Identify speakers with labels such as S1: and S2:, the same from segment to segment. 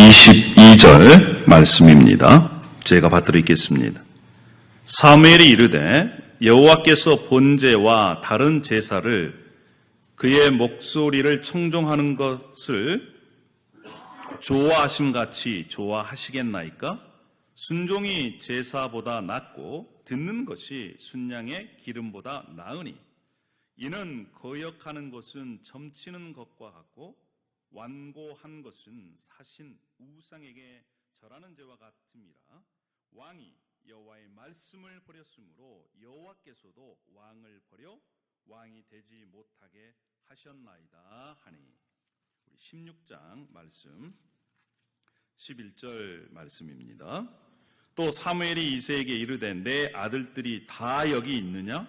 S1: 22절 말씀입니다. 제가 받들어 읽겠습니다. 사무엘이 이르되 여호와께서 번제와 다른 제사를 그의 목소리를 청종하는 것을 좋아하심같이 좋아하시겠나이까? 순종이 제사보다 낫고 듣는 것이 순양의 기름보다 나으니 이는 거역하는 것은 점치는 것과 같고 완고한 것은 사신 우상에게 절하는 죄와 같음이라. 왕이 여호와의 말씀을 버렸으므로 여호와께서도 왕을 버려 왕이 되지 못하게 하셨나이다 하니. 우리 16장 말씀 11절 말씀입니다. 또 사무엘이 이새에게 이르되 내 아들들이 다 여기 있느냐?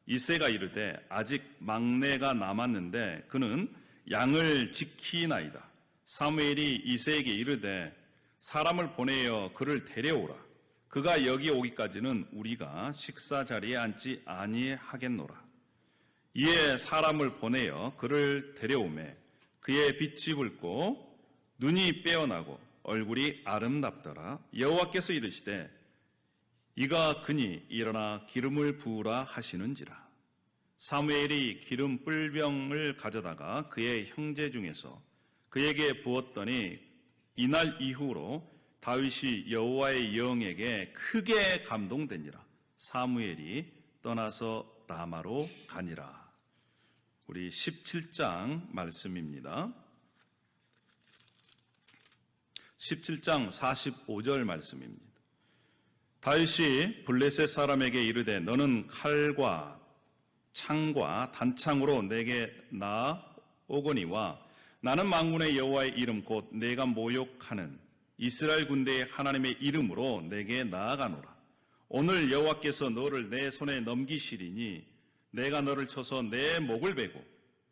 S1: 이새가 이르되 아직 막내가 남았는데 그는 양을 지키나이다. 사무엘이 이새에게 이르되 사람을 보내어 그를 데려오라. 그가 여기 오기까지는 우리가 식사 자리에 앉지 아니하겠노라. 이에 사람을 보내어 그를 데려오매 그의 빛이 붉고 눈이 빼어나고 얼굴이 아름답더라. 여호와께서 이르시되 이가 그니 일어나 기름을 부으라 하시는지라. 사무엘이 기름 뿔병을 가져다가 그의 형제 중에서 그에게 부었더니 이날 이후로 다윗이 여호와의 영에게 크게 감동되니라. 사무엘이 떠나서 라마로 가니라. 우리 17장 말씀입니다. 17장 45절 말씀입니다. 다윗이 블레셋 사람에게 이르되 너는 칼과 창과 단창으로 내게 나오거니와 나는 만군의 여호와의 이름 곧 내가 모욕하는 이스라엘 군대의 하나님의 이름으로 내게 나아가노라. 오늘 여호와께서 너를 내 손에 넘기시리니 내가 너를 쳐서 내 목을 베고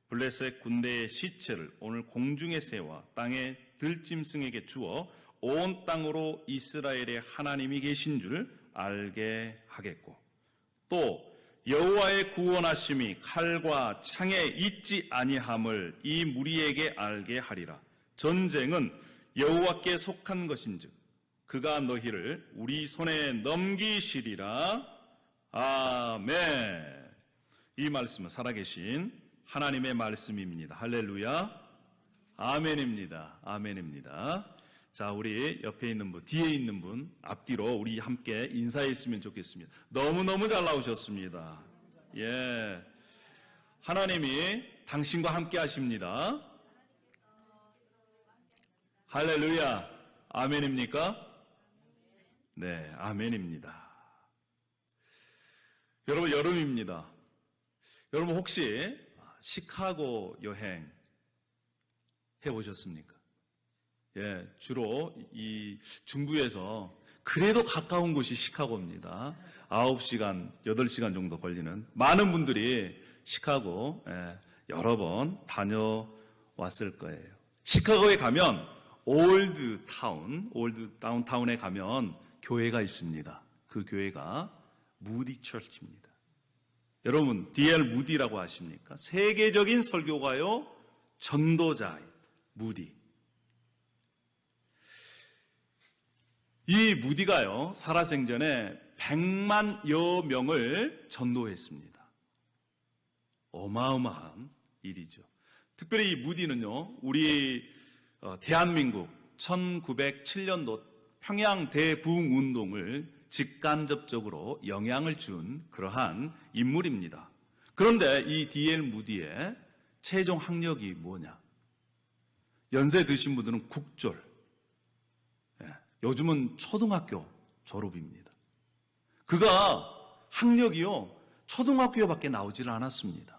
S1: 블레셋 군대의 시체를 오늘 공중의 새와 땅의 들짐승에게 주어 온 땅으로 이스라엘의 하나님이 계신 줄 알게 하겠고 또 여호와의 구원하심이 칼과 창에 있지 아니함을 이 무리에게 알게 하리라. 전쟁은 여호와께 속한 것인즉 그가 너희를 우리 손에 넘기시리라. 아멘. 이 말씀은 살아계신 하나님의 말씀입니다. 할렐루야. 아멘입니다. 아멘입니다. 자, 우리 옆에 있는 분, 뒤에 있는 분, 앞뒤로 우리 함께 인사했으면 좋겠습니다. 너무너무 잘 나오셨습니다. 예. 하나님이 당신과 함께 하십니다. 할렐루야. 아멘입니까? 네, 아멘입니다. 여러분, 여름입니다. 여러분 혹시 시카고 여행 해보셨습니까? 예, 주로 이 중부에서 그래도 가까운 곳이 시카고입니다. 9시간, 8시간 정도 걸리는 많은 분들이 시카고 여러 번 다녀왔을 거예요. 시카고에 가면 올드 다운타운에 가면 교회가 있습니다. 그 교회가 무디 처치입니다. 여러분, D.L. 무디라고 아십니까? 세계적인 설교가요, 전도자의 무디. 이 무디가요, 살아생전에 100만여 명을 전도했습니다. 어마어마한 일이죠. 특별히 이 무디는요, 우리 대한민국 1907년도 평양 대부흥운동을 직간접적으로 영향을 준 그러한 인물입니다. 그런데 이 D.L. 무디의 최종 학력이 뭐냐? 연세 드신 분들은 국졸, 요즘은 초등학교 졸업입니다. 그가 학력이요, 초등학교밖에 나오지를 않았습니다.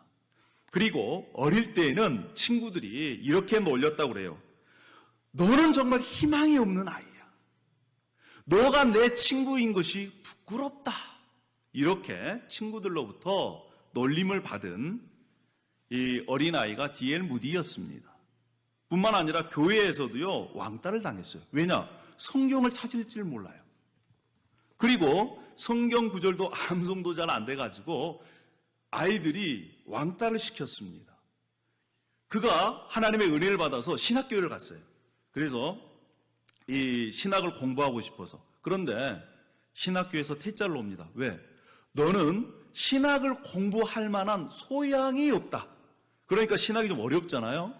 S1: 그리고 어릴 때에는 친구들이 이렇게 놀렸다고 그래요. 너는 정말 희망이 없는 아이야. 너가 내 친구인 것이 부끄럽다. 이렇게 친구들로부터 놀림을 받은 이 어린아이가 D.L. 무디였습니다. 뿐만 아니라 교회에서도요, 왕따를 당했어요. 왜냐? 성경을 찾을 줄 몰라요. 그리고 성경 구절도 암송도 잘 안 돼가지고 아이들이 왕따를 시켰습니다. 그가 하나님의 은혜를 받아서 신학교를 갔어요. 그래서 이 신학을 공부하고 싶어서. 그런데 신학교에서 퇴짜를 옵니다. 왜? 너는 신학을 공부할 만한 소양이 없다. 그러니까 신학이 좀 어렵잖아요.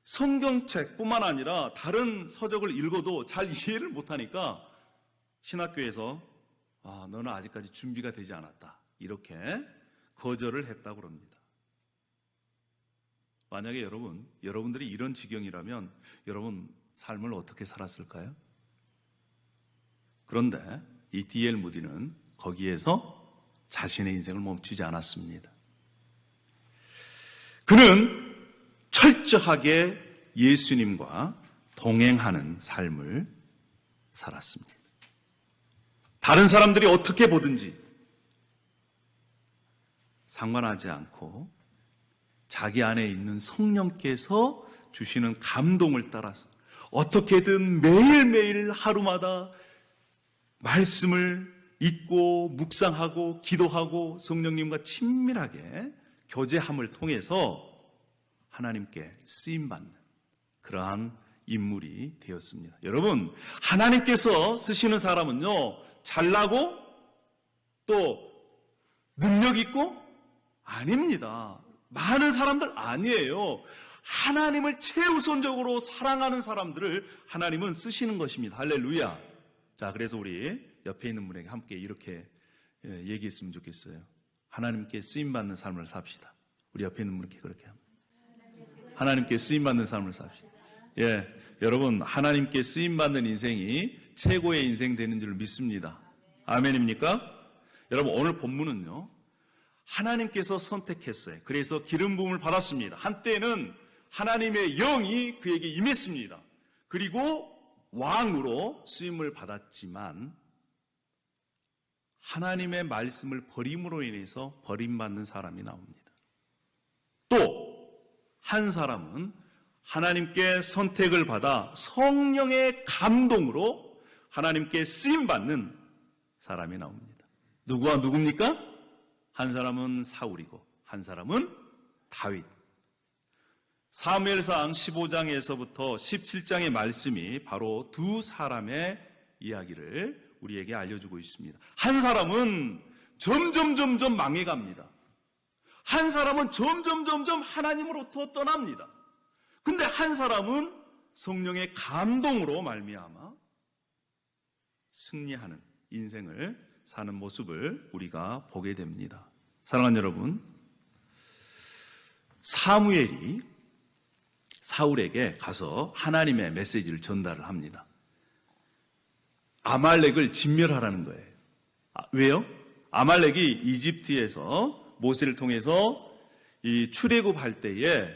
S1: 성경책뿐만 아니라 다른 서적을 읽어도 잘 이해를 못하니까 신학교에서 너는 아직까지 준비가 되지 않았다. 이렇게 거절을 했다고 합니다. 만약에 여러분들이 이런 지경이라면 여러분 삶을 어떻게 살았을까요? 그런데 이 D.L. 무디는 거기에서 자신의 인생을 멈추지 않았습니다. 그는 철저하게 예수님과 동행하는 삶을 살았습니다. 다른 사람들이 어떻게 보든지 상관하지 않고 자기 안에 있는 성령께서 주시는 감동을 따라서 어떻게든 매일매일 하루마다 말씀을 읽고 묵상하고 기도하고 성령님과 친밀하게 교제함을 통해서 하나님께 쓰임받는 그러한 인물이 되었습니다. 여러분, 하나님께서 쓰시는 사람은요, 잘나고 또 능력 있고 아닙니다. 많은 사람들 아니에요. 하나님을 최우선적으로 사랑하는 사람들을 하나님은 쓰시는 것입니다. 할렐루야. 자, 그래서 우리 옆에 있는 분에게 함께 이렇게 얘기했으면 좋겠어요. 하나님께 쓰임받는 삶을 삽시다. 우리 옆에 있는 분에게 그렇게 합니다. 하나님께 쓰임받는 삶을 삽시다. 예, 여러분, 하나님께 쓰임받는 인생이 최고의 인생 되는 줄 믿습니다. 아멘입니까? 여러분, 오늘 본문은요, 하나님께서 선택했어요. 그래서 기름 부음을 받았습니다. 한때는 하나님의 영이 그에게 임했습니다. 그리고 왕으로 쓰임을 받았지만 하나님의 말씀을 버림으로 인해서 버림받는 사람이 나옵니다. 또 한 사람은 하나님께 선택을 받아 성령의 감동으로 하나님께 쓰임받는 사람이 나옵니다. 누구와 누굽니까? 한 사람은 사울이고 한 사람은 다윗. 사무엘상 15장에서부터 17장의 말씀이 바로 두 사람의 이야기를 우리에게 알려주고 있습니다. 한 사람은 점점 망해갑니다. 한 사람은 점점 하나님으로부터 떠납니다. 근데 한 사람은 성령의 감동으로 말미암아 승리하는 인생을 사는 모습을 우리가 보게 됩니다. 사랑하는 여러분, 사무엘이 사울에게 가서 하나님의 메시지를 전달을 합니다. 아말렉을 진멸하라는 거예요. 왜요? 아말렉이 이집트에서 모세를 통해서 이 출애굽할 때에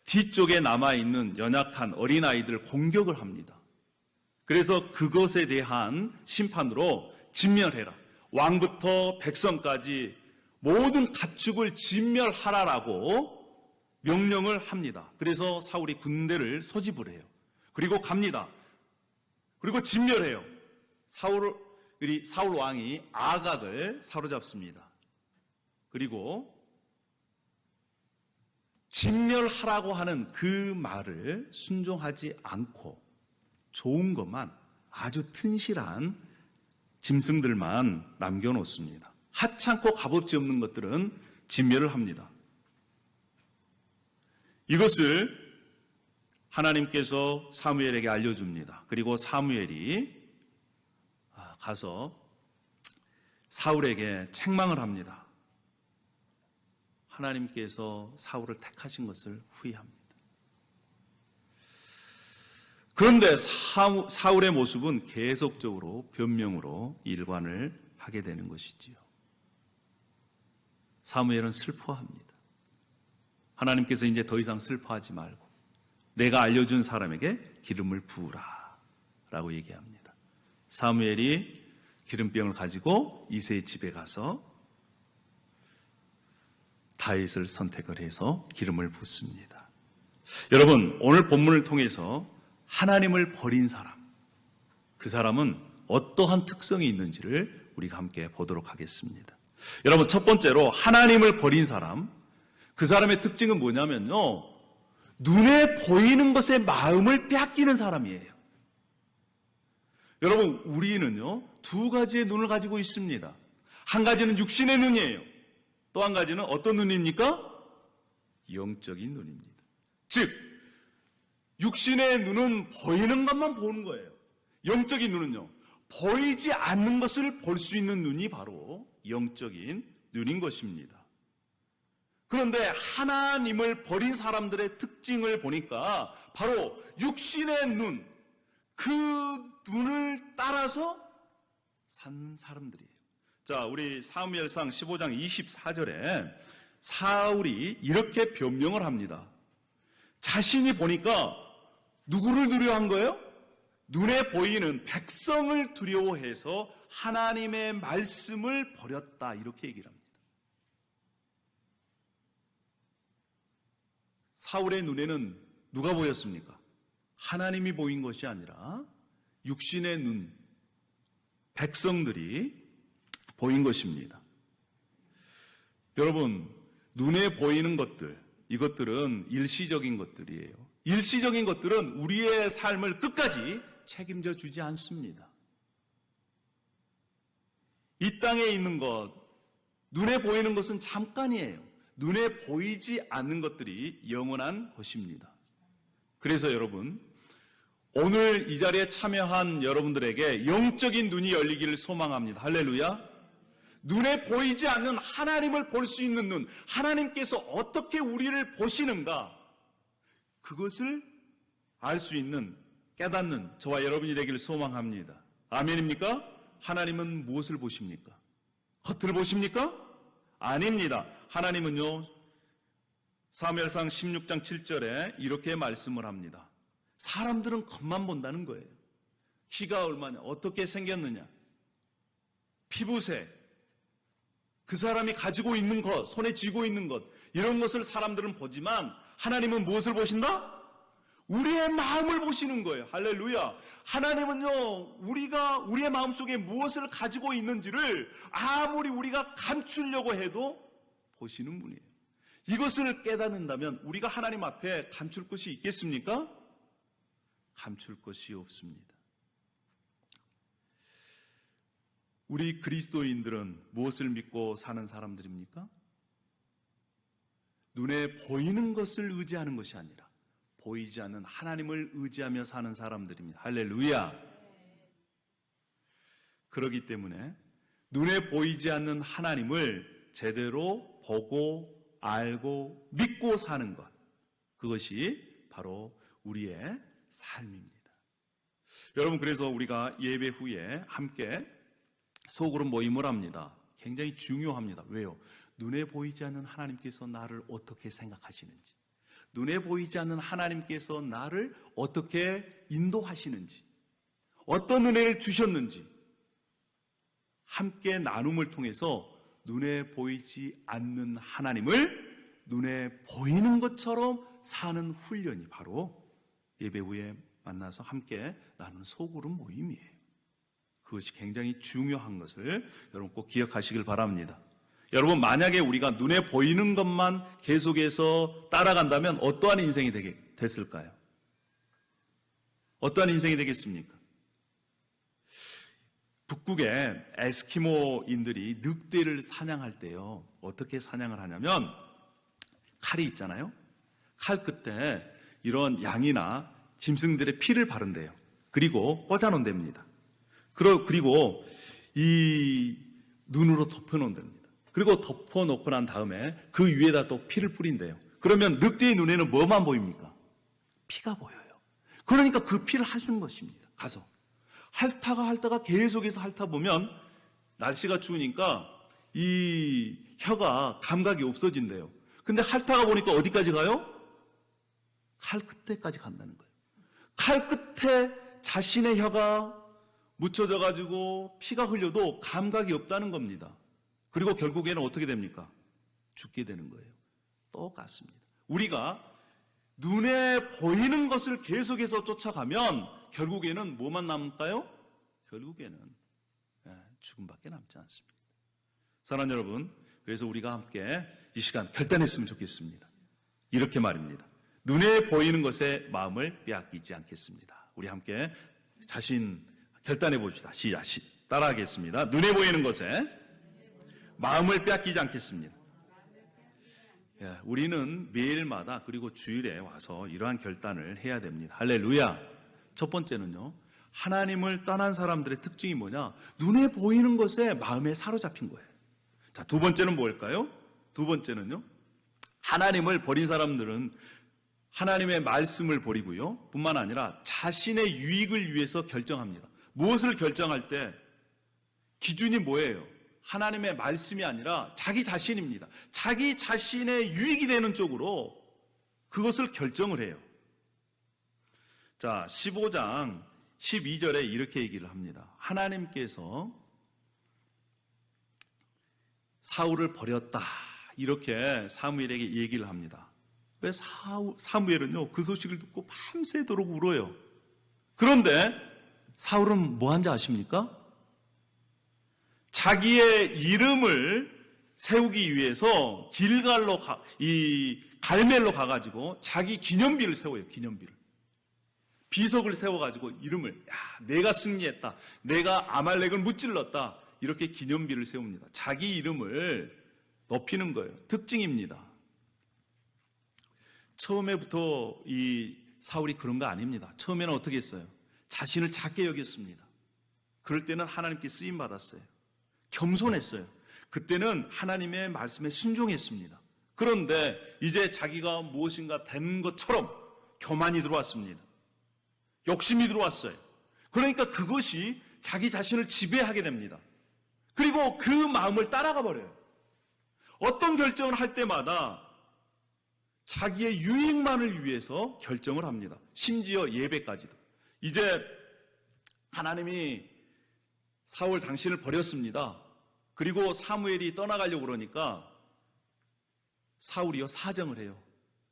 S1: 뒤쪽에 남아있는 연약한 어린아이들을 공격을 합니다. 그래서 그것에 대한 심판으로 진멸해라. 왕부터 백성까지 모든 가축을 진멸하라라고 명령을 합니다. 그래서 사울이 군대를 소집을 해요. 그리고 갑니다. 그리고 진멸해요. 사울 왕이 아각을 사로잡습니다. 그리고 진멸하라고 하는 그 말을 순종하지 않고 좋은 것만, 아주 튼실한 짐승들만 남겨놓습니다. 하찮고 값어치 없는 것들은 진멸을 합니다. 이것을 하나님께서 사무엘에게 알려줍니다. 그리고 사무엘이 가서 사울에게 책망을 합니다. 하나님께서 사울을 택하신 것을 후회합니다. 그런데 사울의 모습은 계속적으로 변명으로 일관을 하게 되는 것이지요. 사무엘은 슬퍼합니다. 하나님께서 이제 더 이상 슬퍼하지 말고 내가 알려준 사람에게 기름을 부으라 라고 얘기합니다. 사무엘이 기름병을 가지고 이새의 집에 가서 다윗을 선택을 해서 기름을 붓습니다. 여러분, 오늘 본문을 통해서 하나님을 버린 사람, 그 사람은 어떠한 특성이 있는지를 우리가 함께 보도록 하겠습니다. 여러분, 첫 번째로 하나님을 버린 사람, 그 사람의 특징은 뭐냐면요, 눈에 보이는 것에 마음을 빼앗기는 사람이에요. 여러분, 우리는요, 두 가지의 눈을 가지고 있습니다. 한 가지는 육신의 눈이에요. 또 한 가지는 어떤 눈입니까? 영적인 눈입니다. 즉, 육신의 눈은 보이는 것만 보는 거예요. 영적인 눈은요, 보이지 않는 것을 볼 수 있는 눈이 바로 영적인 눈인 것입니다. 그런데 하나님을 버린 사람들의 특징을 보니까 바로 육신의 눈, 그 눈을 따라서 산 사람들이에요. 자, 우리 사무엘상 15장 24절에 사울이 이렇게 변명을 합니다. 자신이 보니까 누구를 두려워한 거예요? 눈에 보이는 백성을 두려워해서 하나님의 말씀을 버렸다, 이렇게 얘기를 합니다. 사울의 눈에는 누가 보였습니까? 하나님이 보인 것이 아니라 육신의 눈, 백성들이 보인 것입니다. 여러분, 눈에 보이는 것들, 이것들은 일시적인 것들이에요. 일시적인 것들은 우리의 삶을 끝까지 책임져 주지 않습니다. 이 땅에 있는 것, 눈에 보이는 것은 잠깐이에요. 눈에 보이지 않는 것들이 영원한 것입니다. 그래서 여러분, 오늘 이 자리에 참여한 여러분들에게 영적인 눈이 열리기를 소망합니다. 할렐루야. 눈에 보이지 않는 하나님을 볼 수 있는 눈, 하나님께서 어떻게 우리를 보시는가, 그것을 알 수 있는, 깨닫는 저와 여러분이 되기를 소망합니다. 아멘입니까? 하나님은 무엇을 보십니까? 겉을 보십니까? 아닙니다. 하나님은요, 사무엘상 16장 7절에 이렇게 말씀을 합니다. 사람들은 겉만 본다는 거예요. 키가 얼마냐, 어떻게 생겼느냐, 피부색, 그 사람이 가지고 있는 것, 손에 쥐고 있는 것, 이런 것을 사람들은 보지만 하나님은 무엇을 보신다? 우리의 마음을 보시는 거예요. 할렐루야. 하나님은요, 우리가 우리의 마음속에 무엇을 가지고 있는지를 아무리 우리가 감추려고 해도 보시는 분이에요. 이것을 깨닫는다면 우리가 하나님 앞에 감출 것이 있겠습니까? 감출 것이 없습니다. 우리 그리스도인들은 무엇을 믿고 사는 사람들입니까? 눈에 보이는 것을 의지하는 것이 아니라 보이지 않는 하나님을 의지하며 사는 사람들입니다. 할렐루야. 그렇기 때문에 눈에 보이지 않는 하나님을 제대로 보고 알고 믿고 사는 것, 그것이 바로 우리의 삶입니다. 여러분, 그래서 우리가 예배 후에 함께 소그룹 모임을 합니다. 굉장히 중요합니다. 왜요? 눈에 보이지 않는 하나님께서 나를 어떻게 생각하시는지, 눈에 보이지 않는 하나님께서 나를 어떻게 인도하시는지, 어떤 은혜를 주셨는지 함께 나눔을 통해서 눈에 보이지 않는 하나님을 눈에 보이는 것처럼 사는 훈련이 바로 예배 후에 만나서 함께 나누는 소그룹 모임이에요. 그것이 굉장히 중요한 것을 여러분 꼭 기억하시길 바랍니다. 여러분, 만약에 우리가 눈에 보이는 것만 계속해서 따라간다면 어떠한 인생이 됐을까요? 어떠한 인생이 되겠습니까? 북극의 에스키모인들이 늑대를 사냥할 때요, 어떻게 사냥을 하냐면 칼이 있잖아요. 칼 끝에 이런 양이나 짐승들의 피를 바른대요. 그리고 꽂아놓는답니다. 그리고 이 눈으로 덮어놓는답니다. 그리고 덮어놓고 난 다음에 그 위에다 또 피를 뿌린대요. 그러면 늑대의 눈에는 뭐만 보입니까? 피가 보여요. 그러니까 그 피를 하시는 것입니다. 가서 핥다가 계속해서 핥아보면 날씨가 추우니까 이 혀가 감각이 없어진대요. 근데 핥다가 보니까 어디까지 가요? 칼 끝에까지 간다는 거예요. 칼 끝에 자신의 혀가 묻혀져 가지고 피가 흘려도 감각이 없다는 겁니다. 그리고 결국에는 어떻게 됩니까? 죽게 되는 거예요. 똑같습니다. 우리가 눈에 보이는 것을 계속해서 쫓아가면 결국에는 뭐만 남을까요? 결국에는 죽음밖에 남지 않습니다. 사랑하는 여러분, 그래서 우리가 함께 이 시간 결단했으면 좋겠습니다. 이렇게 말입니다. 눈에 보이는 것에 마음을 빼앗기지 않겠습니다. 우리 함께 자신 결단해 봅시다. 시작. 따라하겠습니다. 눈에 보이는 것에 마음을 빼앗기지 않겠습니다. 우리는 매일마다 그리고 주일에 와서 이러한 결단을 해야 됩니다. 할렐루야. 첫 번째는요, 하나님을 떠난 사람들의 특징이 뭐냐? 눈에 보이는 것에 마음에 사로잡힌 거예요. 자, 두 번째는 뭘까요? 두 번째는요, 하나님을 버린 사람들은 하나님의 말씀을 버리고요, 뿐만 아니라 자신의 유익을 위해서 결정합니다. 무엇을 결정할 때 기준이 뭐예요? 하나님의 말씀이 아니라 자기 자신입니다. 자기 자신의 유익이 되는 쪽으로 그것을 결정을 해요. 자, 15장 12절에 이렇게 얘기를 합니다. 하나님께서 사울을 버렸다, 이렇게 사무엘에게 얘기를 합니다. 왜 사무엘은요, 그 소식을 듣고 밤새도록 울어요. 그런데 사울은 뭐 한지 아십니까? 자기의 이름을 세우기 위해서 갈멜로 가가지고 자기 기념비를 세워요. 기념비를. 비석을 세워가지고 이름을, 내가 승리했다, 내가 아말렉을 무찔렀다, 이렇게 기념비를 세웁니다. 자기 이름을 높이는 거예요. 특징입니다. 처음에부터 이 사울이 그런 거 아닙니다. 처음에는 어떻게 했어요? 자신을 작게 여겼습니다. 그럴 때는 하나님께 쓰임 받았어요. 겸손했어요. 그때는 하나님의 말씀에 순종했습니다. 그런데 이제 자기가 무엇인가 된 것처럼 교만이 들어왔습니다. 욕심이 들어왔어요. 그러니까 그것이 자기 자신을 지배하게 됩니다. 그리고 그 마음을 따라가 버려요. 어떤 결정을 할 때마다 자기의 유익만을 위해서 결정을 합니다. 심지어 예배까지도. 이제 하나님이 사울 당신을 버렸습니다. 그리고 사무엘이 떠나가려고 그러니까 사울이요, 사정을 해요.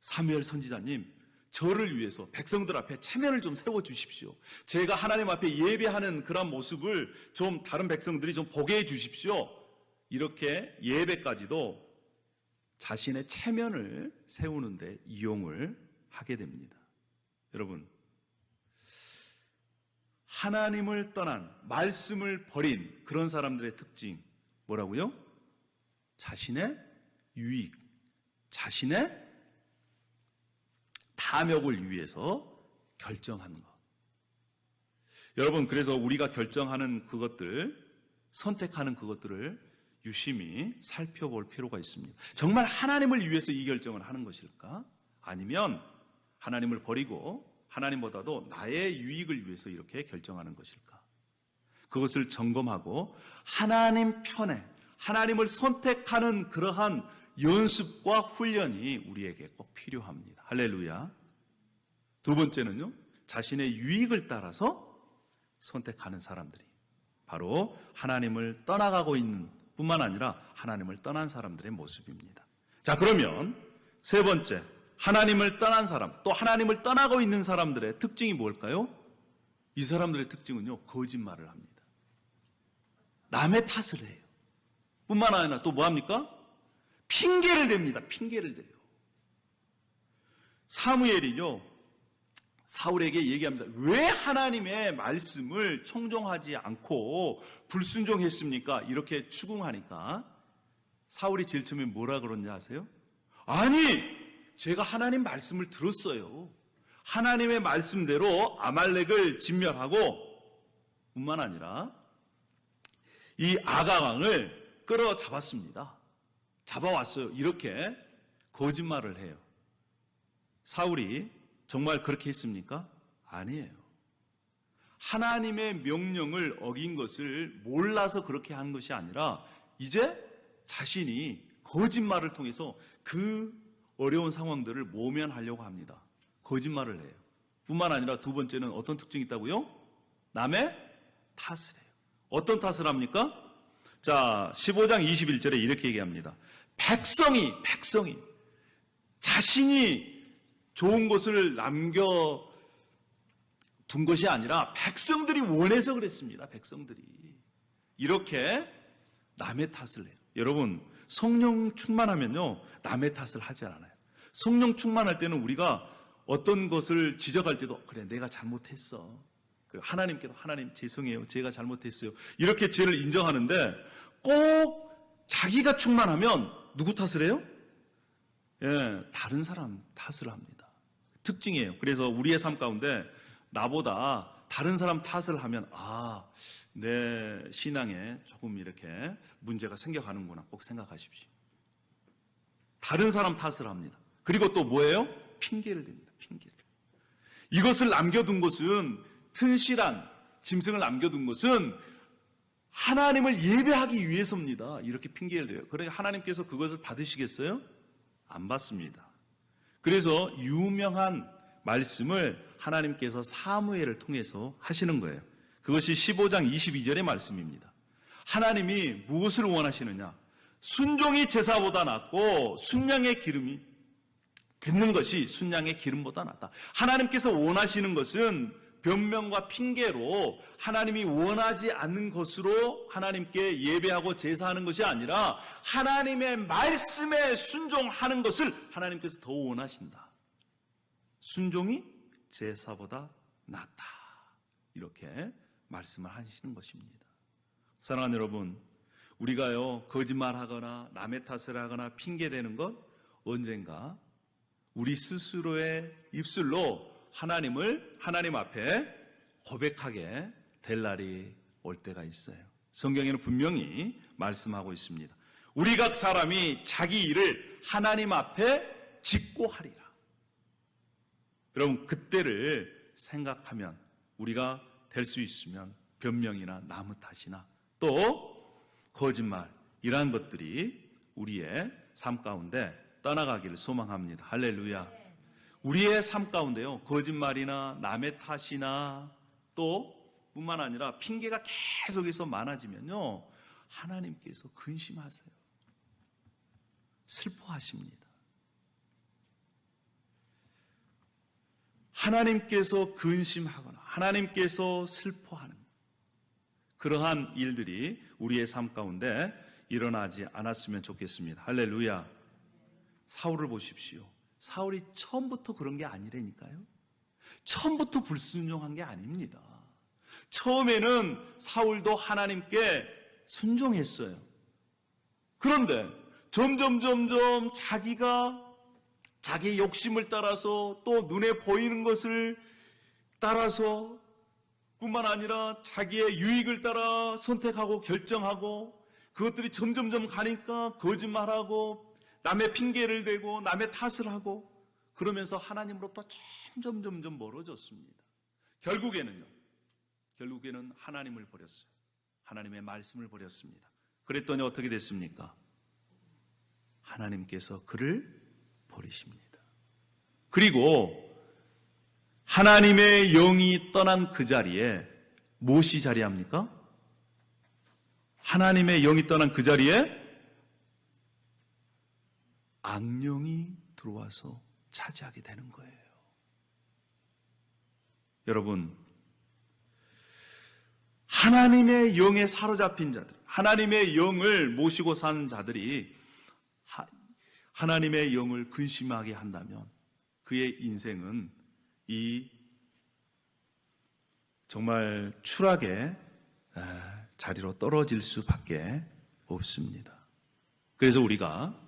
S1: 사무엘 선지자님, 저를 위해서 백성들 앞에 체면을 좀 세워주십시오. 제가 하나님 앞에 예배하는 그런 모습을 좀 다른 백성들이 좀 보게 해주십시오. 이렇게 예배까지도 자신의 체면을 세우는데 이용을 하게 됩니다. 여러분, 하나님을 떠난, 말씀을 버린 그런 사람들의 특징 뭐라고요? 자신의 유익, 자신의 탐욕을 위해서 결정하는 것. 여러분, 그래서 우리가 결정하는 그것들, 선택하는 그것들을 유심히 살펴볼 필요가 있습니다. 정말 하나님을 위해서 이 결정을 하는 것일까? 아니면 하나님을 버리고 하나님보다도 나의 유익을 위해서 이렇게 결정하는 것일까? 그것을 점검하고 하나님 편에, 하나님을 선택하는 그러한 연습과 훈련이 우리에게 꼭 필요합니다. 할렐루야. 두 번째는요, 자신의 유익을 따라서 선택하는 사람들이 바로 하나님을 떠나가고 있는 뿐만 아니라 하나님을 떠난 사람들의 모습입니다. 자, 그러면 세 번째, 하나님을 떠난 사람, 또 하나님을 떠나고 있는 사람들의 특징이 뭘까요? 이 사람들의 특징은요, 거짓말을 합니다. 남의 탓을 해요. 뿐만 아니라 또 뭐합니까? 핑계를 댑니다. 핑계를 대요. 사무엘이요, 사울에게 얘기합니다. 왜 하나님의 말씀을 청종하지 않고 불순종했습니까? 이렇게 추궁하니까 사울이 제일 처음에 뭐라 그러는지 아세요? 아니, 제가 하나님 말씀을 들었어요. 하나님의 말씀대로 아말렉을 진멸하고 뿐만 아니라 이 아가왕을 끌어잡았습니다. 잡아왔어요. 이렇게 거짓말을 해요. 사울이 정말 그렇게 했습니까? 아니에요. 하나님의 명령을 어긴 것을 몰라서 그렇게 한 것이 아니라 이제 자신이 거짓말을 통해서 그 어려운 상황들을 모면하려고 합니다. 거짓말을 해요. 뿐만 아니라 두 번째는 어떤 특징이 있다고요? 남의 탓을 해요. 어떤 탓을 합니까? 자, 15장 21절에 이렇게 얘기합니다. 백성이 자신이 좋은 것을 남겨둔 것이 아니라 백성들이 원해서 그랬습니다. 백성들이. 이렇게 남의 탓을 해요. 여러분, 성령 충만하면요, 남의 탓을 하지 않아요. 성령 충만할 때는 우리가 어떤 것을 지적할 때도 그래, 내가 잘못했어. 하나님께도 하나님 죄송해요. 제가 잘못했어요. 이렇게 죄를 인정하는데 꼭 자기가 충만하면 누구 탓을 해요? 예, 다른 사람 탓을 합니다. 특징이에요. 그래서 우리의 삶 가운데 나보다 다른 사람 탓을 하면 내 신앙에 조금 이렇게 문제가 생겨가는구나 꼭 생각하십시오. 다른 사람 탓을 합니다. 그리고 또 뭐예요? 핑계를 댑니다. 핑계를. 이것을 남겨둔 것은 튼실한 짐승을 남겨둔 것은 하나님을 예배하기 위해서입니다. 이렇게 핑계를 대요. 그러니까 하나님께서 그것을 받으시겠어요? 안 받습니다. 그래서 유명한 말씀을 하나님께서 사무엘을 통해서 하시는 거예요. 그것이 15장 22절의 말씀입니다. 하나님이 무엇을 원하시느냐? 순종이 제사보다 낫고 순양의 기름이 듣는 것이 순양의 기름보다 낫다. 하나님께서 원하시는 것은 변명과 핑계로 하나님이 원하지 않는 것으로 하나님께 예배하고 제사하는 것이 아니라 하나님의 말씀에 순종하는 것을 하나님께서 더 원하신다. 순종이 제사보다 낫다. 이렇게 말씀을 하시는 것입니다. 사랑하는 여러분, 우리가요 거짓말하거나 남의 탓을 하거나 핑계대는 것 언젠가 우리 스스로의 입술로 하나님 앞에 고백하게 될 날이 올 때가 있어요. 성경에는 분명히 말씀하고 있습니다. 우리 각 사람이 자기 일을 하나님 앞에 짓고 하리라. 여러분, 그때를 생각하면 우리가 될 수 있으면 변명이나 남의 탓이나 또 거짓말 이러한 것들이 우리의 삶 가운데 떠나가기를 소망합니다. 할렐루야. 우리의 삶 가운데요 거짓말이나 남의 탓이나 또 뿐만 아니라 핑계가 계속해서 많아지면요 하나님께서 근심하세요. 슬퍼하십니다. 하나님께서 근심하거나 하나님께서 슬퍼하는 그러한 일들이 우리의 삶 가운데 일어나지 않았으면 좋겠습니다. 할렐루야. 사울을 보십시오. 사울이 처음부터 그런 게 아니라니까요. 처음부터 불순종한 게 아닙니다. 처음에는 사울도 하나님께 순종했어요. 그런데 점점 자기 욕심을 따라서 또 눈에 보이는 것을 따라서 뿐만 아니라 자기의 유익을 따라 선택하고 결정하고 그것들이 점점 가니까 거짓말하고 남의 핑계를 대고 남의 탓을 하고 그러면서 하나님으로부터 점점 멀어졌습니다. 결국에는 하나님을 버렸어요. 하나님의 말씀을 버렸습니다. 그랬더니 어떻게 됐습니까? 하나님께서 그를 버리십니다. 그리고 하나님의 영이 떠난 그 자리에 무엇이 자리합니까? 하나님의 영이 떠난 그 자리에 악령이 들어와서 차지하게 되는 거예요. 여러분, 하나님의 영에 사로잡힌 자들, 하나님의 영을 모시고 사는 자들이 하나님의 영을 근심하게 한다면 그의 인생은 이 정말 추락의 자리로 떨어질 수밖에 없습니다. 그래서 우리가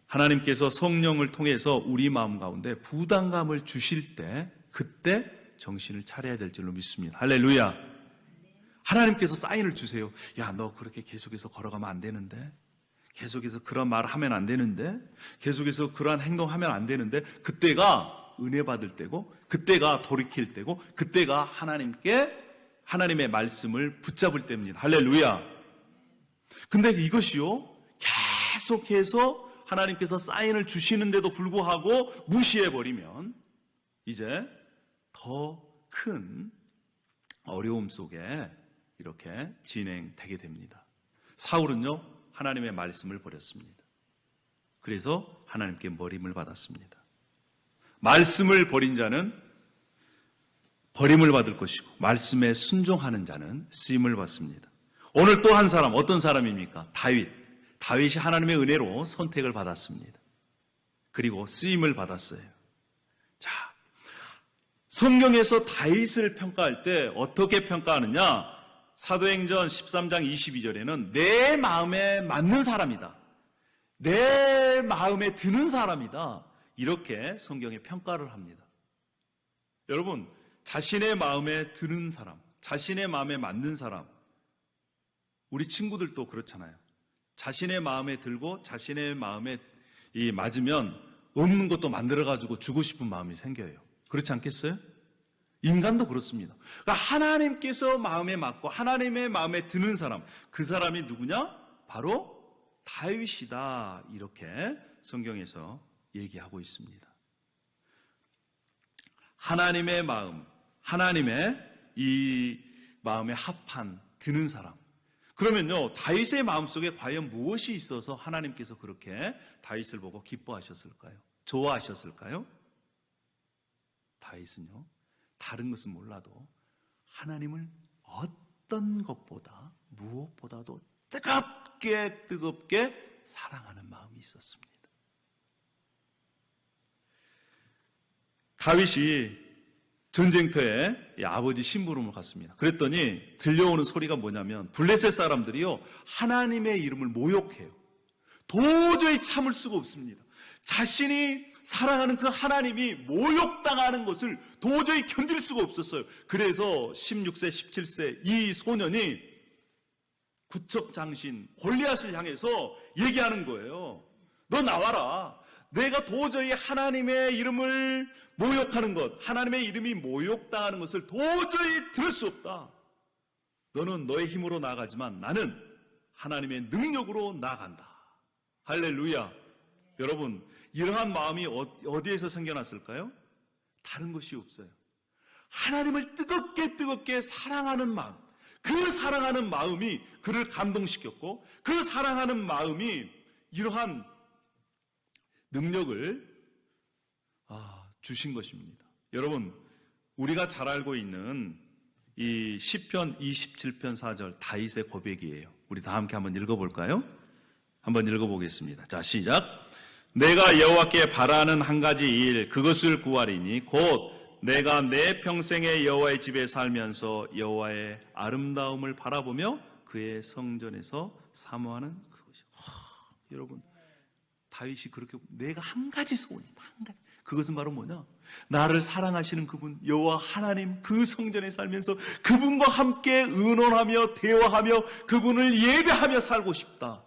S1: 하나님께서 성령을 통해서 우리 마음 가운데 부담감을 주실 때 그때 정신을 차려야 될 줄로 믿습니다. 할렐루야. 하나님께서 사인을 주세요. 야, 너 그렇게 계속해서 걸어가면 안 되는데, 계속해서 그런 말을 하면 안 되는데, 계속해서 그러한 행동하면 안 되는데, 그때가 은혜 받을 때고, 그때가 돌이킬 때고, 그때가 하나님의 말씀을 붙잡을 때입니다. 할렐루야. 근데 이것이요 계속해서 하나님께서 사인을 주시는데도 불구하고 무시해버리면 이제 더 큰 어려움 속에 이렇게 진행되게 됩니다. 사울은요 하나님의 말씀을 버렸습니다. 그래서 하나님께 버림을 받았습니다. 말씀을 버린 자는 버림을 받을 것이고 말씀에 순종하는 자는 쓰임을 받습니다. 오늘 또 한 사람, 어떤 사람입니까? 다윗이 하나님의 은혜로 선택을 받았습니다. 그리고 쓰임을 받았어요. 자, 성경에서 다윗을 평가할 때 어떻게 평가하느냐? 사도행전 13장 22절에는 내 마음에 맞는 사람이다. 내 마음에 드는 사람이다. 이렇게 성경에 평가를 합니다. 여러분, 자신의 마음에 드는 사람, 자신의 마음에 맞는 사람, 우리 친구들도 그렇잖아요. 자신의 마음에 들고 자신의 마음에 맞으면 없는 것도 만들어가지고 주고 싶은 마음이 생겨요. 그렇지 않겠어요? 인간도 그렇습니다. 그러니까 하나님께서 마음에 맞고 하나님의 마음에 드는 사람, 그 사람이 누구냐? 바로 다윗이다. 이렇게 성경에서 얘기하고 있습니다. 하나님의 마음, 하나님의 이 마음에 합한 드는 사람. 그러면요, 다윗의 마음속에 과연 무엇이 있어서 하나님께서 그렇게 다윗을 보고 기뻐하셨을까요? 좋아하셨을까요? 다윗은요, 다른 것은 몰라도 하나님을 어떤 것보다 무엇보다도 뜨겁게 사랑하는 마음이 있었습니다. 다윗이 전쟁터에 아버지 심부름을 갔습니다. 그랬더니 들려오는 소리가 뭐냐면 블레셋 사람들이요, 하나님의 이름을 모욕해요. 도저히 참을 수가 없습니다. 자신이 사랑하는 그 하나님이 모욕당하는 것을 도저히 견딜 수가 없었어요. 그래서 16세, 17세 이 소년이 구척장신 골리앗을 향해서 얘기하는 거예요. 너 나와라. 내가 도저히 하나님의 이름을 모욕하는 것, 하나님의 이름이 모욕당하는 것을 도저히 들을 수 없다. 너는 너의 힘으로 나아가지만 나는 하나님의 능력으로 나아간다. 할렐루야. 여러분, 이러한 마음이 어디에서 생겨났을까요? 다른 것이 없어요. 하나님을 뜨겁게 사랑하는 마음, 그 사랑하는 마음이 그를 감동시켰고, 그 사랑하는 마음이 이러한 능력을 주신 것입니다. 여러분, 우리가 잘 알고 있는 이 시편 27편 4절 다윗의 고백이에요. 우리 다 함께 한번 읽어볼까요? 한번 읽어보겠습니다. 자, 시작. 내가 여호와께 바라는 한 가지 일, 그것을 구하리니 곧 내가 내 평생에 여호와의 집에 살면서 여호와의 아름다움을 바라보며 그의 성전에서 사모하는 그것이. 여러분, 다윗이 그렇게 내가 한 가지 소원이다. 한 가지. 그것은 바로 뭐냐? 나를 사랑하시는 그분 여호와 하나님 그 성전에 살면서 그분과 함께 의논하며 대화하며 그분을 예배하며 살고 싶다.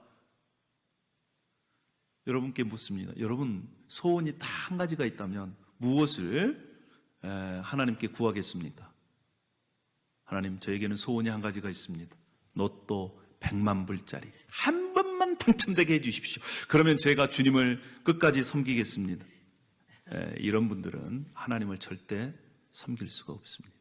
S1: 여러분께 묻습니다. 여러분, 소원이 딱 한 가지가 있다면 무엇을 하나님께 구하겠습니까? 하나님, 저에게는 소원이 한 가지가 있습니다. 로또 100만 불짜리 한 번만 당첨되게 해주십시오. 그러면 제가 주님을 끝까지 섬기겠습니다. 이런 분들은 하나님을 절대 섬길 수가 없습니다.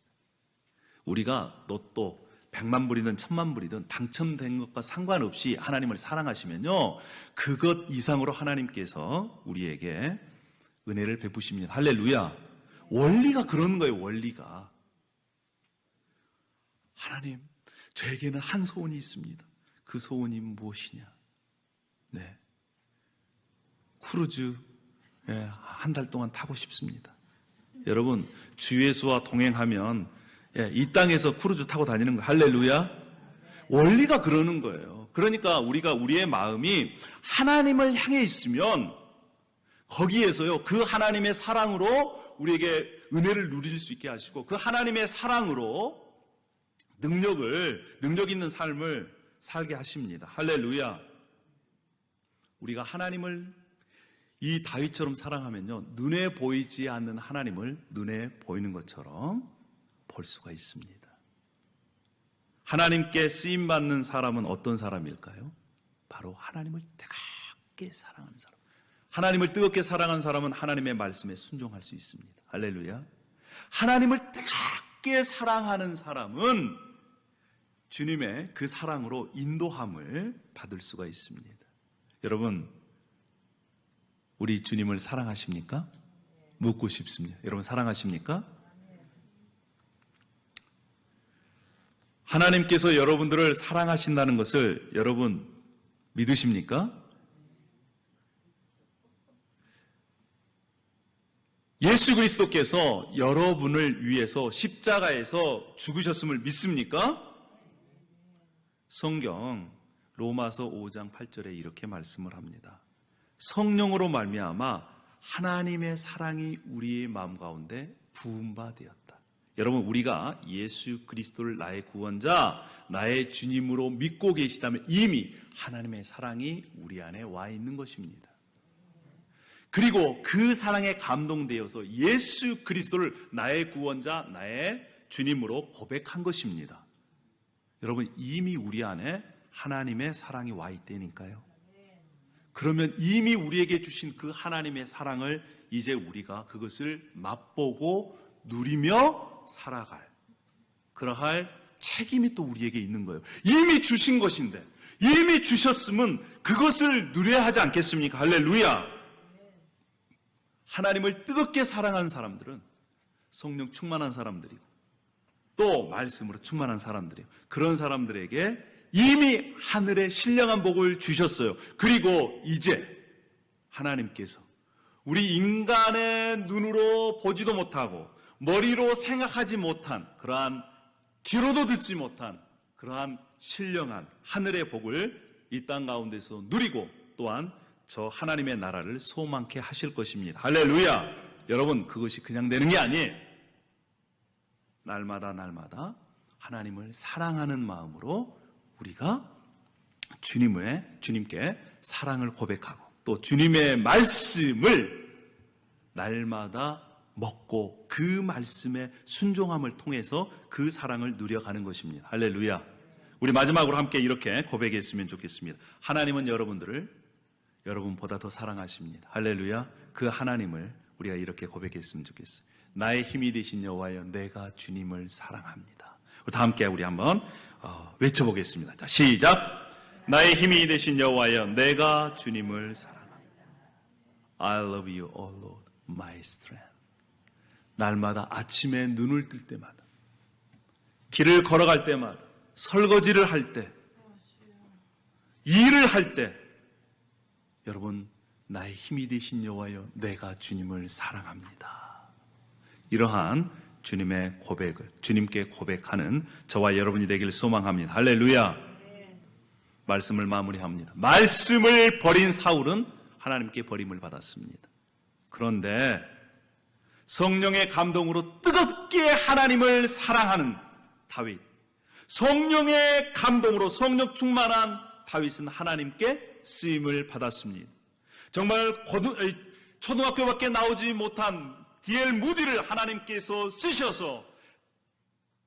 S1: 우리가 로또 100만 불이든 1000만 불이든 당첨된 것과 상관없이 하나님을 사랑하시면요, 그것 이상으로 하나님께서 우리에게 은혜를 베푸십니다. 할렐루야. 원리가 그런 거예요. 원리가. 하나님, 저에게는 한 소원이 있습니다. 그 소원이 무엇이냐? 네, 크루즈 한 달 동안 타고 싶습니다. 여러분, 주 예수와 동행하면 이 땅에서 크루즈 타고 다니는 거. 할렐루야. 원리가 그러는 거예요. 그러니까 우리가 우리의 마음이 하나님을 향해 있으면 거기에서요, 그 하나님의 사랑으로 우리에게 은혜를 누릴 수 있게 하시고 그 하나님의 사랑으로 능력 있는 삶을 살게 하십니다. 할렐루야. 우리가 하나님을 이 다윗처럼 사랑하면요, 눈에 보이지 않는 하나님을 눈에 보이는 것처럼 볼 수가 있습니다. 하나님께 쓰임받는 사람은 어떤 사람일까요? 바로 하나님을 뜨겁게 사랑하는 사람. 하나님을 뜨겁게 사랑하는 사람은 하나님의 말씀에 순종할 수 있습니다. 할렐루야. 하나님을 뜨겁게 사랑하는 사람은 주님의 그 사랑으로 인도함을 받을 수가 있습니다. 여러분, 우리 주님을 사랑하십니까? 묻고 싶습니다. 여러분, 사랑하십니까? 하나님께서 여러분들을 사랑하신다는 것을 여러분 믿으십니까? 예수 그리스도께서 여러분을 위해서 십자가에서 죽으셨음을 믿습니까? 성경 로마서 5장 8절에 이렇게 말씀을 합니다. 성령으로 말미암아 하나님의 사랑이 우리의 마음 가운데 부은 바 되었다. 여러분, 우리가 예수 그리스도를 나의 구원자, 나의 주님으로 믿고 계시다면 이미 하나님의 사랑이 우리 안에 와 있는 것입니다. 그리고 그 사랑에 감동되어서 예수 그리스도를 나의 구원자, 나의 주님으로 고백한 것입니다. 여러분, 이미 우리 안에 하나님의 사랑이 와 있다니까요. 그러면 이미 우리에게 주신 그 하나님의 사랑을 이제 우리가 그것을 맛보고 누리며 살아갈, 그러할 책임이 또 우리에게 있는 거예요. 이미 주신 것인데, 이미 주셨으면 그것을 누려야 하지 않겠습니까? 할렐루야. 하나님을 뜨겁게 사랑하는 사람들은 성령 충만한 사람들이고 또 말씀으로 충만한 사람들이에요. 그런 사람들에게 이미 하늘의 신령한 복을 주셨어요. 그리고 이제 하나님께서 우리 인간의 눈으로 보지도 못하고 머리로 생각하지 못한, 그러한 귀로도 듣지 못한 그러한 신령한 하늘의 복을 이 땅 가운데서 누리고 또한 저 하나님의 나라를 소망케 하실 것입니다. 할렐루야. 여러분, 그것이 그냥 되는 게 아니에요. 날마다 하나님을 사랑하는 마음으로 우리가 주님께 사랑을 고백하고 또 주님의 말씀을 날마다 먹고 그 말씀의 순종함을 통해서 그 사랑을 누려가는 것입니다. 할렐루야. 우리 마지막으로 함께 이렇게 고백했으면 좋겠습니다. 하나님은 여러분들을 여러분보다 더 사랑하십니다. 할렐루야. 그 하나님을 우리가 이렇게 고백했으면 좋겠어요. 나의 힘이 되신 여호와여, 내가 주님을 사랑합니다. 다 함께 우리 한번 외쳐보겠습니다. 자, 시작. 나의 힘이 되신 여호와여, 내가 주님을 사랑합니다. I love you, O Lord, my strength. 날마다 아침에 눈을 뜰 때마다, 길을 걸어갈 때마다, 설거지를 할 때, 일을 할 때, 여러분, 나의 힘이 되신 여호와여, 내가 주님을 사랑합니다. 이러한 주님의 고백을 주님께 고백하는 저와 여러분이 되기를 소망합니다. 할렐루야. 말씀을 마무리합니다. 말씀을 버린 사울은 하나님께 버림을 받았습니다. 그런데 성령의 감동으로 뜨겁게 하나님을 사랑하는 다윗, 성령의 감동으로 성령 충만한 다윗은 하나님께 쓰임을 받았습니다. 정말 초등학교밖에 나오지 못한 D.L. 무디를 하나님께서 쓰셔서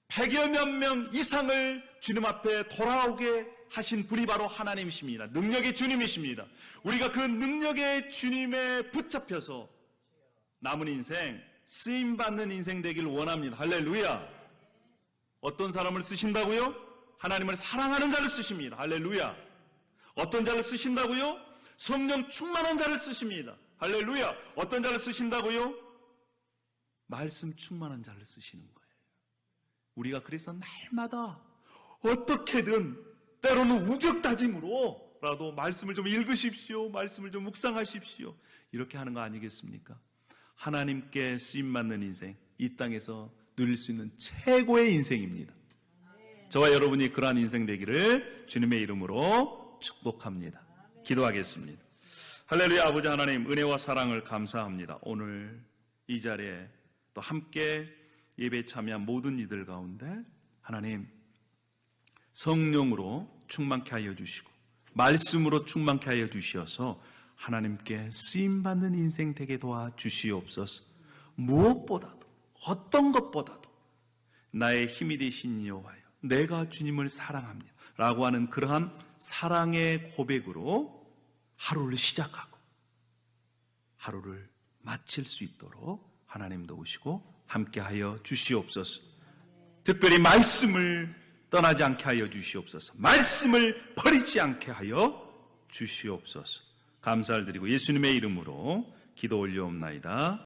S1: 100여 몇 명 이상을 주님 앞에 돌아오게 하신 분이 바로 하나님이십니다. 능력의 주님이십니다. 우리가 그 능력의 주님에 붙잡혀서 남은 인생, 쓰임받는 인생 되길 원합니다. 할렐루야. 어떤 사람을 쓰신다고요? 하나님을 사랑하는 자를 쓰십니다. 할렐루야. 어떤 자를 쓰신다고요? 성령 충만한 자를 쓰십니다. 할렐루야. 어떤 자를 쓰신다고요? 말씀 충만한 자를 쓰시는 거예요. 우리가 그래서 날마다 어떻게든 때로는 우격다짐으로라도 말씀을 좀 읽으십시오. 말씀을 좀 묵상하십시오. 이렇게 하는 거 아니겠습니까? 하나님께 쓰임받는 인생, 이 땅에서 누릴 수 있는 최고의 인생입니다. 저와 여러분이 그러한 인생 되기를 주님의 이름으로 축복합니다. 기도하겠습니다. 할렐루야. 아버지 하나님, 은혜와 사랑을 감사합니다. 오늘 이 자리에 또 함께 예배에 참여한 모든 이들 가운데 하나님 성령으로 충만케 하여 주시고 말씀으로 충만케 하여 주시어서 하나님께 쓰임받는 인생 되게 도와주시옵소서. 무엇보다도 어떤 것보다도 나의 힘이 되신 여호와여, 내가 주님을 사랑합니다 라고 하는 그러한 사랑의 고백으로 하루를 시작하고 하루를 마칠 수 있도록 하나님 도우시고 함께하여 주시옵소서. 특별히 말씀을 떠나지 않게 하여 주시옵소서. 말씀을 버리지 않게 하여 주시옵소서. 감사를 드리고 예수님의 이름으로 기도 올려옵나이다.